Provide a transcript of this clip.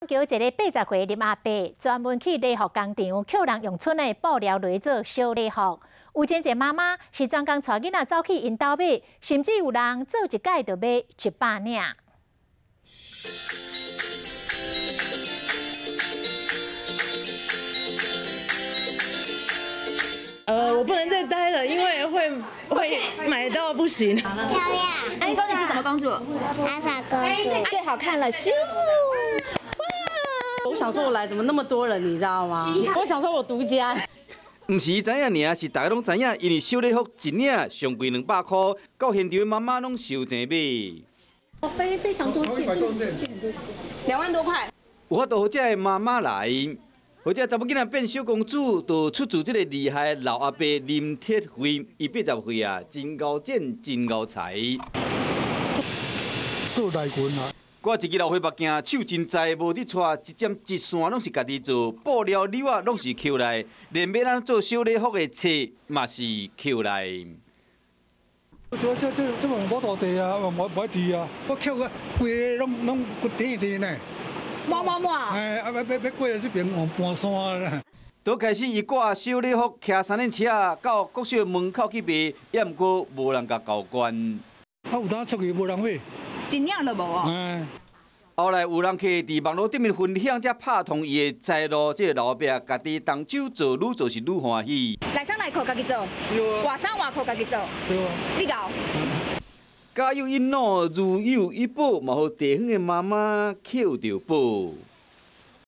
桥一个80岁林阿伯，专门去礼服工厂扣人用剩的布料来做小礼服。有真侪妈妈是专工带囡仔走去因兜买，甚至有人做一届就买100领。我不能再待了，因为会买到不行。漂亮。你说你是什么公主？阿萨公主。最好看了，咻！我想说，我来怎么那么多人，你知道吗？我想说我独家。唔是知影尔，是大家拢知影，因为小礼服一领上贵200块，到现场的妈妈拢收钱买。非常多钱，很多钱，2万多块。有法度，这个妈妈来。或者查某囡仔变小公主，就出自这个厉害的老阿伯林铁辉，伊80岁啊，真高见，真高才。做大群啊！我一支老花目镜，手真在，无伫带，一针一线拢是家己做，布料纽啊拢是扣来，连要咱做小礼服的册嘛是扣来。这么无土地啊，无地啊，我扣个规个拢点地呢。摸。哎，要过来这边往搬山啦。都开始伊挂小礼服，骑3轮车到国小门口去卖，也毋过无人甲交关。有当出去无人买。一领都无哦。哎。后来有人客伫网络顶面分享，才拍通伊的财路，这个老伯家己动手做，愈做是愈欢喜。内衫内裤家己做，外衫外裤家己做，对啊。你搞。家有一老，如有一宝，嘛互地方的妈妈扣着宝。